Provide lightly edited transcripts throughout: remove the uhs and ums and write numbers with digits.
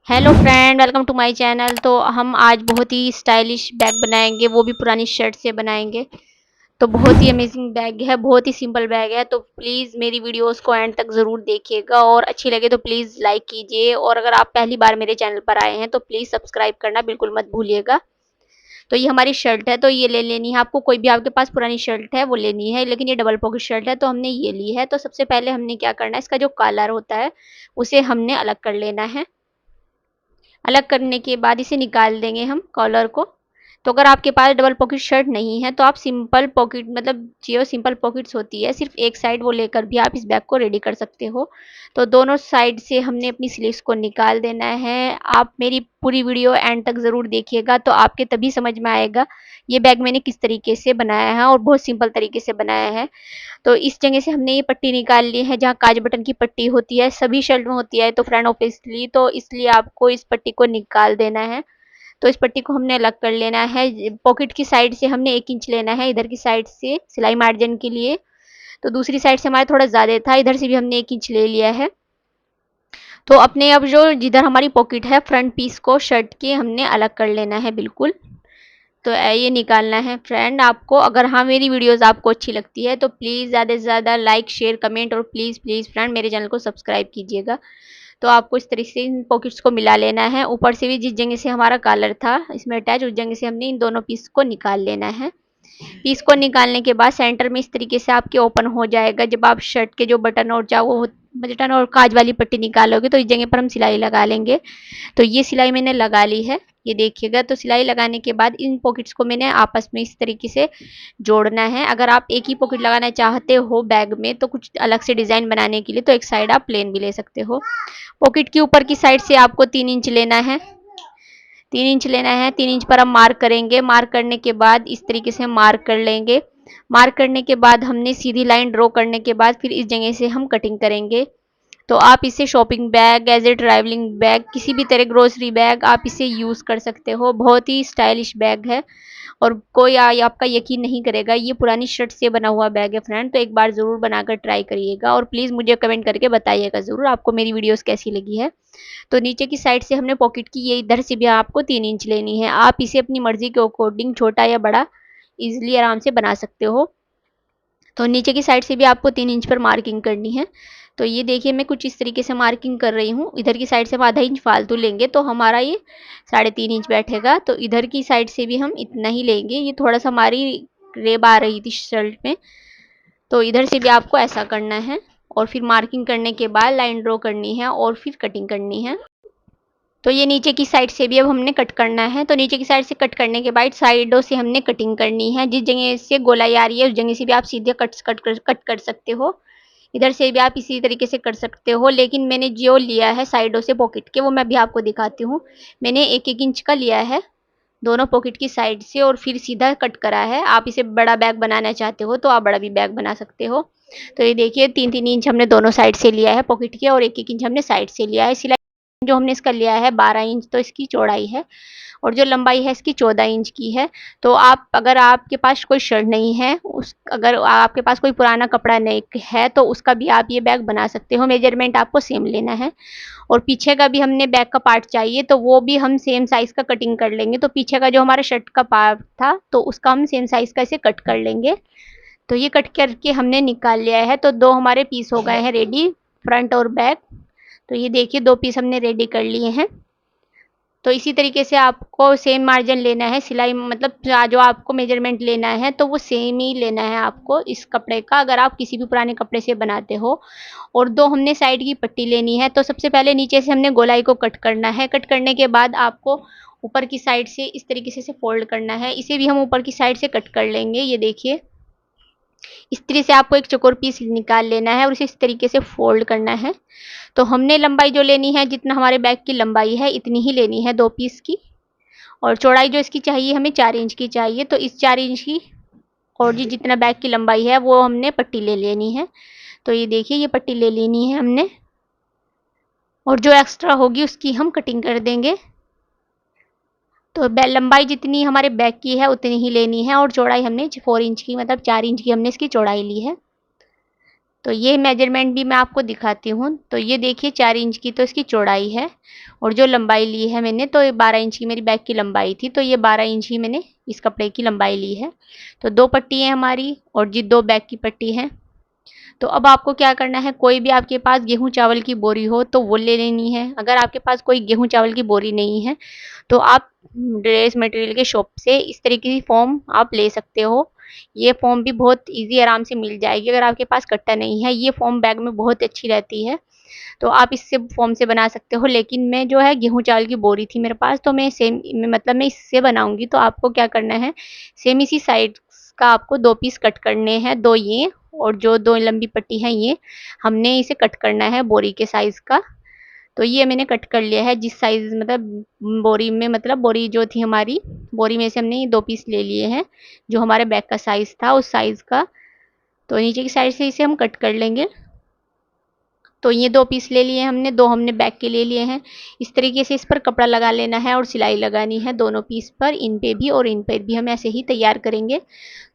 Hello friend, welcome to my channel. तो हम आज बहुत ही स्टाइलिश बैग बनाएंगे, वो भी पुरानी शर्ट से बनाएंगे। तो बहुत ही अमेजिंग बैग है, बहुत ही सिंपल बैग है। तो प्लीज़ मेरी वीडियोस को एंड तक ज़रूर देखिएगा और अच्छी लगे तो प्लीज़ लाइक कीजिए। और अगर आप पहली बार मेरे चैनल पर आए हैं तो प्लीज़ सब्सक्राइब करना बिल्कुल मत भूलिएगा। तो ये हमारी शर्ट है, तो ये ले लेनी है आपको। कोई भी आपके पास पुरानी शर्ट है वो लेनी है, लेकिन ये डबल पॉकेट शर्ट है तो हमने ये ली है। तो सबसे पहले हमने क्या करना है, इसका जो कॉलर होता है उसे हमने अलग कर लेना है। अलग करने के बाद इसे निकाल देंगे हम कॉलर को। तो अगर आपके पास डबल पॉकेट शर्ट नहीं है तो आप सिंपल पॉकेट, मतलब जो सिंपल पॉकेट्स होती है सिर्फ एक साइड, वो लेकर भी आप इस बैग को रेडी कर सकते हो। तो दोनों साइड से हमने अपनी स्लीव्स को निकाल देना है। आप मेरी पूरी वीडियो एंड तक ज़रूर देखिएगा, तो आपके तभी समझ में आएगा ये बैग मैंने किस तरीके से बनाया है, और बहुत सिंपल तरीके से बनाया है। तो इस जगह से हमने ये पट्टी निकाल ली है जहाँ काज बटन की पट्टी होती है, सभी शर्ट में होती है तो फ्रेंड ऑब्वियसली, तो इसलिए आपको इस पट्टी को निकाल देना है। तो इस पट्टी को हमने अलग कर लेना है। पॉकेट की साइड से हमने 1 इंच लेना है, इधर की साइड से सिलाई मार्जिन के लिए। तो दूसरी साइड से हमारा थोड़ा ज़्यादा था, इधर से भी हमने 1 इंच ले लिया है। तो अपने अब जो जिधर हमारी पॉकेट है, फ्रंट पीस को शर्ट के हमने अलग कर लेना है बिल्कुल। तो ये निकालना है फ्रेंड आपको। अगर हाँ मेरी वीडियोस आपको अच्छी लगती है तो प्लीज़ ज़्यादा से ज़्यादा लाइक शेयर कमेंट, और प्लीज़ प्लीज़ फ्रेंड मेरे चैनल को सब्सक्राइब कीजिएगा। तो आपको इस तरीके से इन पॉकेट्स को मिला लेना है। ऊपर से भी जिस जगह से हमारा कॉलर था इसमें अटैच, उस जगह से हमने इन दोनों पीस को निकाल लेना है। पीस को निकालने के बाद सेंटर में इस तरीके से आपके ओपन हो जाएगा। जब आप शर्ट के जो बटन और चाहो बटन और काज वाली पट्टी निकालोगे तो इस जगह पर हम सिलाई लगा लेंगे। तो ये सिलाई मैंने लगा ली है, ये देखिएगा। तो सिलाई लगाने के बाद इन पॉकेट्स को मैंने आपस में इस तरीके से जोड़ना है। अगर आप एक ही पॉकेट लगाना चाहते हो बैग में तो कुछ अलग से डिज़ाइन बनाने के लिए, तो एक साइड आप प्लेन भी ले सकते हो। पॉकेट की ऊपर की साइड से आपको 3 इंच लेना है। 3 इंच लेना है, 3 इंच पर हम मार्क करेंगे। मार्क करने के बाद इस तरीके से हम मार्क कर लेंगे। मार्क करने के बाद हमने सीधी लाइन ड्रॉ करने के बाद फिर इस जगह से हम कटिंग करेंगे। तो आप इसे shopping bag, as a travelling bag, किसी भी तरह ग्रोसरी बैग आप इसे यूज़ कर सकते हो। बहुत ही स्टाइलिश बैग है और कोई आपका यकीन नहीं करेगा, ये पुरानी शर्ट से बना हुआ बैग है फ्रेंड। तो एक बार ज़रूर बनाकर ट्राई करिएगा और प्लीज़ मुझे कमेंट करके बताइएगा ज़रूर आपको मेरी वीडियोस कैसी लगी है। तो नीचे की साइड से हमने पॉकेट की ये इधर से भी आपको 3 इंच लेनी है। आप इसे अपनी मर्जी के अकॉर्डिंग छोटा या बड़ा इजीली आराम से बना सकते हो। तो नीचे की साइड से भी आपको 3 इंच पर मार्किंग करनी है। तो ये देखिए मैं कुछ इस तरीके से मार्किंग कर रही हूँ। इधर की साइड से हम ½ इंच फालतू लेंगे तो हमारा ये 3.5 इंच बैठेगा। तो इधर की साइड से भी हम इतना ही लेंगे। ये थोड़ा सा हमारी रेब आ रही थी शर्ट में, तो इधर से भी आपको ऐसा करना है। और फिर मार्किंग करने के बाद लाइन ड्रॉ करनी है और फिर कटिंग करनी है। तो ये नीचे की साइड से भी अब हमने कट करना है। तो नीचे की साइड से कट करने के बाद साइडों से हमने कटिंग करनी है। जिस जगह से गोलाई आ रही है उस जगह से भी आप सीधे कट कर सकते हो। इधर से भी आप इसी तरीके से कर सकते हो, लेकिन मैंने जो लिया है साइडों से पॉकेट के वो मैं भी आपको दिखाती हूँ। मैंने 1-1 इंच का लिया है दोनों पॉकेट की साइड से और फिर सीधा कट करा है। आप इसे बड़ा बैग बनाना चाहते हो तो आप बड़ा भी बैग बना सकते हो। तो ये देखिए 3-3 इंच हमने दोनों साइड से लिया है पॉकेट के, और 1-1 इंच हमने साइड से लिया है। सिलाई जो हमने इसका लिया है 12 इंच, तो इसकी चौड़ाई है, और जो लंबाई है इसकी 14 इंच की है। तो आप, अगर आपके पास कोई शर्ट नहीं है, उस अगर आपके पास कोई पुराना कपड़ा नहीं है तो उसका भी आप ये बैग बना सकते हो। मेजरमेंट आपको सेम लेना है। और पीछे का भी हमने बैक का पार्ट चाहिए तो वो भी हम सेम साइज़ का कटिंग कर लेंगे। तो पीछे का जो हमारा शर्ट का पार्ट था तो उसका हम सेम साइज़ का इसे कट कर लेंगे। तो ये कट करके हमने निकाल लिया है। तो 2 हमारे पीस हो गए हैं रेडी, फ्रंट और बैक। तो ये देखिए 2 पीस हमने रेडी कर लिए हैं। तो इसी तरीके से आपको सेम मार्जिन लेना है, सिलाई मतलब जो आपको मेजरमेंट लेना है तो वो सेम ही लेना है आपको इस कपड़े का, अगर आप किसी भी पुराने कपड़े से बनाते हो। और 2 हमने साइड की पट्टी लेनी है। तो सबसे पहले नीचे से हमने गोलाई को कट करना है। कट करने के बाद आपको ऊपर की साइड से इस तरीके से फोल्ड करना है। इसे भी हम ऊपर की साइड से कट कर लेंगे। ये देखिए इस तरह से आपको एक चौकोर पीस निकाल लेना है और इसे इस तरीके से फोल्ड करना है। तो हमने लंबाई जो लेनी है, जितना हमारे बैग की लंबाई है इतनी ही लेनी है 2 पीस की। और चौड़ाई जो इसकी चाहिए हमें 4 इंच की चाहिए। तो इस 4 इंच की और जी जितना बैग की लंबाई है वो हमने पट्टी ले लेनी है। तो ये देखिए ये पट्टी ले लेनी है हमने, और जो एक्स्ट्रा होगी उसकी हम कटिंग कर देंगे। तो लंबाई जितनी हमारे बैग की है उतनी ही लेनी है, और चौड़ाई हमने 4 इंच की, मतलब 4 इंच की हमने इसकी चौड़ाई ली है। तो ये मेजरमेंट भी मैं आपको दिखाती हूँ। तो ये देखिए 4 इंच की तो इसकी चौड़ाई है, और जो लंबाई ली है मैंने, तो ये 12 इंच की मेरी बैग की लंबाई थी, तो ये 12 इंच ही मैंने इस कपड़े की लंबाई ली है। तो 2 पट्टी है हमारी, और जी 2 बैग की पट्टी है। तो अब आपको क्या करना है, कोई भी आपके पास गेहूँ चावल की बोरी हो तो वो ले लेनी है। अगर आपके पास कोई गेहूँ चावल की बोरी नहीं है तो आप ड्रेस मटेरियल के शॉप से इस तरीके की फॉर्म आप ले सकते हो। ये फॉर्म भी बहुत ईज़ी आराम से मिल जाएगी। अगर आपके पास कट्टा नहीं है, ये फॉर्म बैग में बहुत अच्छी रहती है, तो आप इससे फॉर्म से बना सकते हो। लेकिन मैं जो है गेहूँ चावल की बोरी थी मेरे पास, तो मैं सेम मतलब मैं इससे बनाऊँगी। तो आपको क्या करना है, सेम इसी साइज़ का आपको 2 पीस कट करने हैं, 2 ये और जो 2 लंबी पट्टी है ये, हमने इसे कट करना है बोरी के साइज़ का। तो ये मैंने कट कर लिया है जिस साइज़ मतलब बोरी में, मतलब बोरी जो थी हमारी, बोरी में से हमने ये 2 पीस ले लिए हैं, जो हमारे बैग का साइज़ था उस साइज़ का। तो नीचे की साइड से इसे हम कट कर लेंगे। तो ये 2 पीस ले लिए हमने, 2 हमने बैक के ले लिए हैं। इस तरीके से इस पर कपड़ा लगा लेना है और सिलाई लगानी है दोनों पीस पर, इन पे भी और इन पे भी हम ऐसे ही तैयार करेंगे।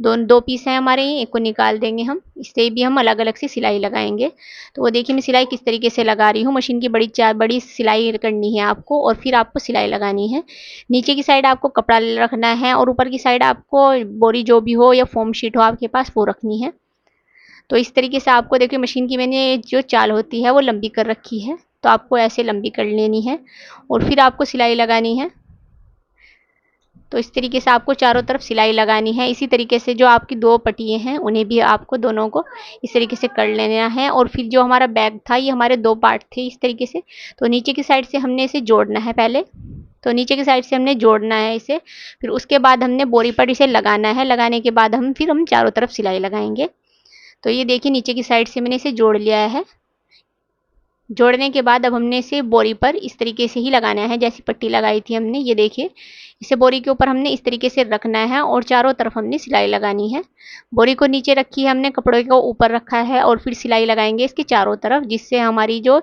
2 पीस हैं हमारे, ये एक को निकाल देंगे हम, इससे भी हम अलग अलग से सिलाई लगाएंगे। तो वो देखिए मैं सिलाई किस तरीके से लगा रही हूँ। मशीन की बड़ी सिलाई करनी है आपको, और फिर आपको सिलाई लगानी है। नीचे की साइड आपको कपड़ा रखना है, और ऊपर की साइड आपको बोरी जो भी हो या फोम शीट हो आपके पास वो रखनी है। तो इस तरीके से आपको देखिए मशीन की मैंने जो चाल होती है वो लंबी कर रखी है, तो आपको ऐसे लंबी कर लेनी है और फिर आपको सिलाई लगानी है। तो इस तरीके से आपको चारों तरफ सिलाई लगानी है। इसी तरीके से जो आपकी 2 पट्टियाँ हैं उन्हें भी आपको दोनों को इस तरीके से कर लेना है। और फिर जो हमारा बैग था ये हमारे 2 पार्ट थे इस तरीके से। तो नीचे की साइड से हमने इसे जोड़ना है पहले, तो नीचे की साइड से हमने जोड़ना है इसे, फिर उसके बाद हमने बोरी पर इसे लगाना है। लगाने के बाद फिर हम चारों तरफ सिलाई लगाएंगे। तो ये देखिए नीचे की साइड से मैंने इसे जोड़ लिया है। जोड़ने के बाद अब हमने इसे बोरी पर इस तरीके से ही लगाना है जैसी पट्टी लगाई थी हमने। ये देखिए इसे बोरी के ऊपर हमने इस तरीके से रखना है और चारों तरफ हमने सिलाई लगानी है। बोरी को नीचे रखी है हमने, कपड़े को ऊपर रखा है, और फिर सिलाई लगाएंगे इसके चारों तरफ, जिससे हमारी जो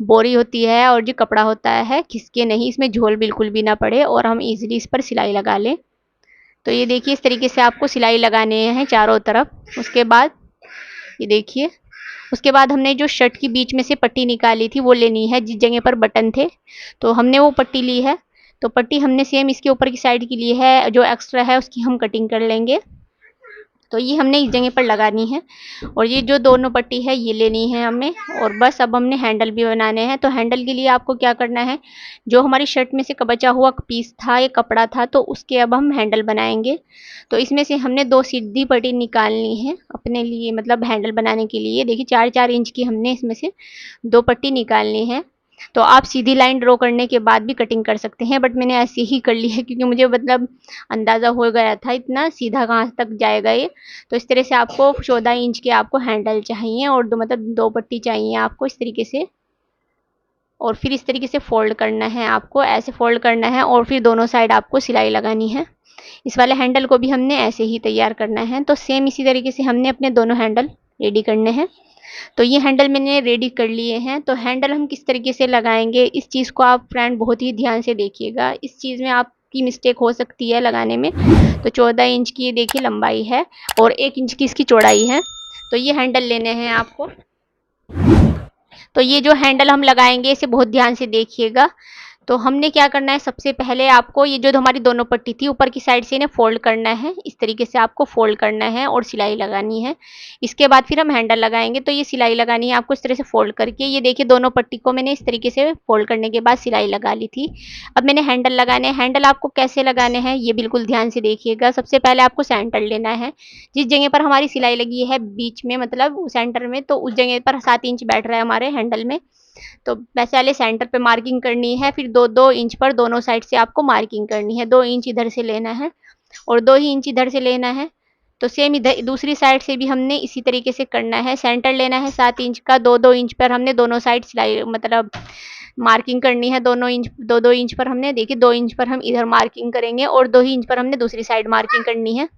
बोरी होती है और जो कपड़ा होता है खिसके नहीं, इसमें झोल बिल्कुल भी ना पड़े और हम इजीली इस पर सिलाई लगा लें। तो ये देखिए इस तरीके से आपको सिलाई लगाने हैं चारों तरफ। उसके बाद ये देखिए, उसके बाद हमने जो शर्ट की बीच में से पट्टी निकाली थी वो लेनी है, जिस जगह पर बटन थे तो हमने वो पट्टी ली है। तो पट्टी हमने सेम इसके ऊपर की साइड की ली है, जो एक्स्ट्रा है उसकी हम कटिंग कर लेंगे। तो ये हमने इस जगह पर लगानी है, और ये जो दोनों पट्टी है ये लेनी है हमें। और बस अब हमने हैंडल भी बनाने हैं। तो हैंडल के लिए आपको क्या करना है, जो हमारी शर्ट में से बचा हुआ पीस था या कपड़ा था तो उसके अब हम हैंडल बनाएंगे। तो इसमें से हमने 2 सीधी पट्टी निकालनी है अपने लिए, मतलब हैंडल बनाने के लिए। देखिए 4-4 इंच की हमने इसमें से 2 पट्टी निकालनी है। तो आप सीधी लाइन ड्रॉ करने के बाद भी कटिंग कर सकते हैं, बट मैंने ऐसे ही कर ली है क्योंकि मुझे मतलब अंदाज़ा हो गया था इतना सीधा कहाँ तक जाएगा ये। तो इस तरह से आपको 14 इंच के आपको हैंडल चाहिए, और मतलब 2 पट्टी चाहिए आपको इस तरीके से। और फिर इस तरीके से फोल्ड करना है, आपको ऐसे फोल्ड करना है, और फिर दोनों साइड आपको सिलाई लगानी है। इस वाले हैंडल को भी हमने ऐसे ही तैयार करना है। तो सेम इसी तरीके से हमने अपने दोनों हैंडल रेडी करने हैं। तो ये हैंडल मैंने रेडी कर लिए हैं। तो हैंडल हम किस तरीके से लगाएंगे, इस चीज़ को आप फ्रेंड बहुत ही ध्यान से देखिएगा। इस चीज़ में आपकी मिस्टेक हो सकती है लगाने में। तो 14 इंच की ये देखिए लंबाई है और 1 इंच की इसकी चौड़ाई है। तो ये हैंडल लेने हैं आपको। तो ये जो हैंडल हम लगाएंगे इसे बहुत ध्यान से देखिएगा। तो हमने क्या करना है, सबसे पहले आपको ये जो हमारी दोनों पट्टी थी ऊपर की साइड से इन्हें फोल्ड करना है। इस तरीके से आपको फोल्ड करना है और सिलाई लगानी है। इसके बाद फिर हम हैंडल लगाएंगे। तो ये सिलाई लगानी है आपको इस तरह से फोल्ड करके। ये देखिए दोनों पट्टी को मैंने इस तरीके से फोल्ड करने के बाद सिलाई लगा ली थी। अब मैंने हैंडल लगाने हैं। हैंडल आपको कैसे लगाने हैं ये बिल्कुल ध्यान से देखिएगा। सबसे पहले आपको सेंटर लेना है, जिस जगह पर हमारी सिलाई लगी है बीच में, मतलब सेंटर में, तो उस जगह पर 7 इंच बैठ रहा है हमारे हैंडल में। तो वैसे वाले सेंटर पे मार्किंग करनी है। फिर 2-2 इंच पर दोनों साइड से आपको मार्किंग करनी है। 2 इंच इधर से लेना है और 2 ही इंच इधर से लेना है। तो सेम इधर दूसरी साइड से भी हमने इसी तरीके से करना है। सेंटर लेना है 7 इंच का, 2-2 इंच पर हमने दोनों साइड सिलाई मतलब मार्किंग करनी है। दोनों इंच 2-2 इंच पर हमने देखिए 2 इंच पर हम इधर मार्किंग करेंगे और 2 ही इंच पर हमने दूसरी साइड मार्किंग करनी है।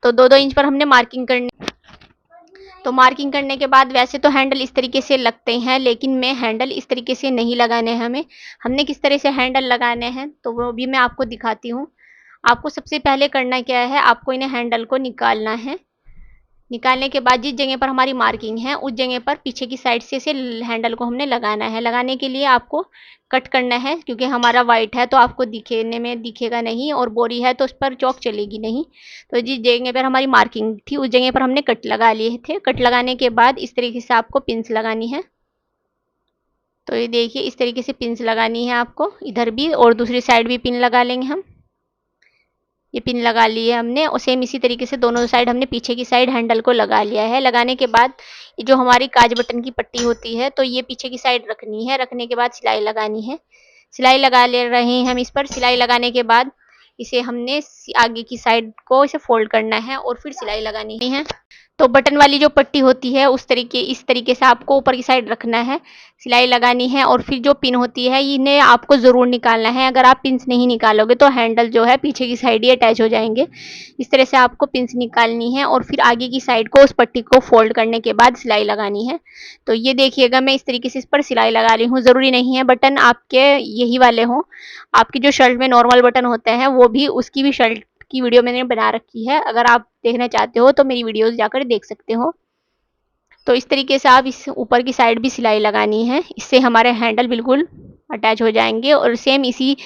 तो 2-2 इंच पर हमने मार्किंग करनी। तो मार्किंग करने के बाद वैसे तो हैंडल इस तरीके से लगते हैं, लेकिन मैं हैंडल इस तरीके से नहीं लगाने हैं हमने किस तरह से हैंडल लगाने हैं तो वो भी मैं आपको दिखाती हूँ। आपको सबसे पहले करना क्या है, आपको इन्हें हैंडल को निकालना है। निकालने के बाद जिस जगह पर हमारी मार्किंग है उस जगह पर पीछे की साइड से इसे हैंडल को हमने लगाना है। लगाने के लिए आपको कट करना है, क्योंकि हमारा वाइट है तो आपको दिखने में दिखेगा नहीं, और बोरी है तो उस पर चौक चलेगी नहीं। तो जिस जगह पर हमारी मार्किंग थी उस जगह पर हमने कट लगा लिए थे। कट लगाने के बाद इस तरीके से आपको पिंस लगानी है। तो ये देखिए इस तरीके से पिंस लगानी है आपको, इधर भी और दूसरी साइड भी पिन लगा लेंगे हम। ये पिन लगा ली है हमने, और सेम इसी तरीके से दोनों साइड हमने पीछे की साइड हैंडल को लगा लिया है। लगाने के बाद ये जो हमारी काज बटन की पट्टी होती है तो ये पीछे की साइड रखनी है। रखने के बाद सिलाई लगानी है। सिलाई लगा ले रहे हैं हम इस पर। सिलाई लगाने के बाद इसे हमने आगे की साइड को इसे फोल्ड करना है और फिर सिलाई लगानी है। तो बटन वाली जो पट्टी होती है इस तरीके से आपको ऊपर की साइड रखना है, सिलाई लगानी है, और फिर जो पिन होती है इन्हें आपको ज़रूर निकालना है। अगर आप पिन्स नहीं निकालोगे तो हैंडल जो है पीछे की साइड ही अटैच हो जाएंगे। इस तरह से आपको पिन्स निकालनी है और फिर आगे की साइड को उस पट्टी को फोल्ड करने के बाद सिलाई लगानी है। तो ये देखिएगा मैं इस तरीके से इस पर सिलाई लगा रही हूँ। ज़रूरी नहीं है बटन आपके यही वाले हों, आपकी जो शर्ट में नॉर्मल बटन होते हैं वो भी, उसकी भी शर्ट की वीडियो मैंने बना रखी है। अगर आप देखना चाहते हो तो मेरी वीडियोस जाकर देख सकते हो। तो इस तरीके से आप इस ऊपर की साइड भी सिलाई लगानी है, इससे हमारे हैंडल बिल्कुल अटैच हो जाएंगे। और सेम इसी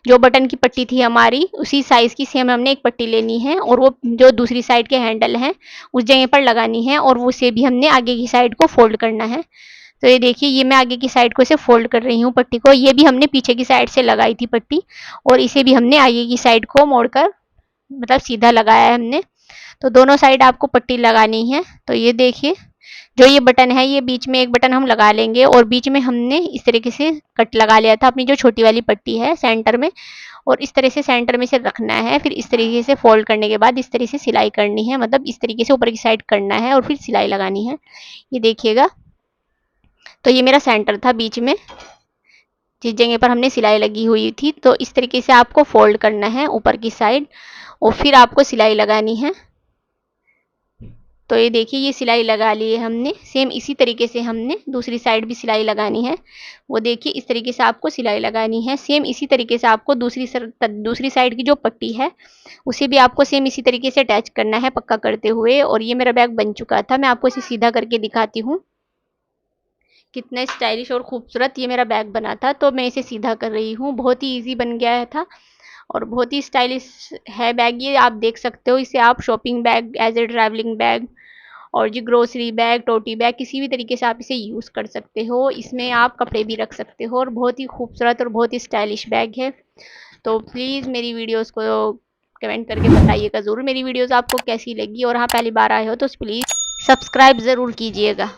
जो बटन की पट्टी थी हमारी उसी साइज़ की सेम हमने एक पट्टी लेनी है और वो जो दूसरी साइड के हैंडल हैं उस जगह पर लगानी है, और उसे भी हमने आगे की साइड को फोल्ड करना है। तो ये देखिए ये मैं आगे की साइड को इसे फोल्ड कर रही हूँ पट्टी को। ये भी हमने पीछे की साइड से लगाई थी पट्टी, और इसे भी हमने आगे की साइड को मोड़कर मतलब सीधा लगाया है हमने। तो दोनों साइड आपको पट्टी लगानी है। तो ये देखिए जो ये बटन है ये बीच में एक बटन हम लगा लेंगे, और बीच में हमने इस तरीके से कट लगा लिया था अपनी जो छोटी वाली पट्टी है सेंटर में, और इस तरह से सेंटर में से रखना है। फिर इस तरीके से फोल्ड करने के बाद इस तरह से सिलाई करनी है, मतलब इस तरीके से ऊपर की साइड करना है और फिर सिलाई लगानी है। ये देखिएगा तो ये मेरा सेंटर था बीच में जिस जगह पर हमने सिलाई लगी हुई थी। तो इस तरीके से आपको फोल्ड करना है ऊपर की साइड और फिर आपको सिलाई लगानी है। तो ये देखिए ये सिलाई लगा ली है हमने। सेम इसी तरीके से हमने दूसरी साइड भी सिलाई लगानी है। वो देखिए इस तरीके से आपको सिलाई लगानी है। सेम इसी तरीके से आपको दूसरी साइड की जो पट्टी है उसे भी आपको सेम इसी तरीके से अटैच करना है पक्का करते हुए। और ये मेरा बैग बन चुका था, मैं आपको इसे सीधा करके दिखाती हूँ कितना स्टाइलिश और खूबसूरत ये मेरा बैग बना था। तो मैं इसे सीधा कर रही हूँ, बहुत ही ईजी बन गया था और बहुत ही स्टाइलिश है बैग ये। आप देख सकते हो इसे आप shopping bag, as a travelling bag, और जी ग्रोसरी बैग, टोटी बैग, किसी भी तरीके से आप इसे यूज़ कर सकते हो। इसमें आप कपड़े भी रख सकते हो और बहुत ही खूबसूरत और बहुत ही स्टाइलिश बैग है। तो प्लीज़ मेरी वीडियोस को कमेंट करके बताइएगा ज़रूर मेरी वीडियोस आपको कैसी लगी, और हाँ पहली बार आए हो तो प्लीज़ सब्सक्राइब ज़रूर कीजिएगा।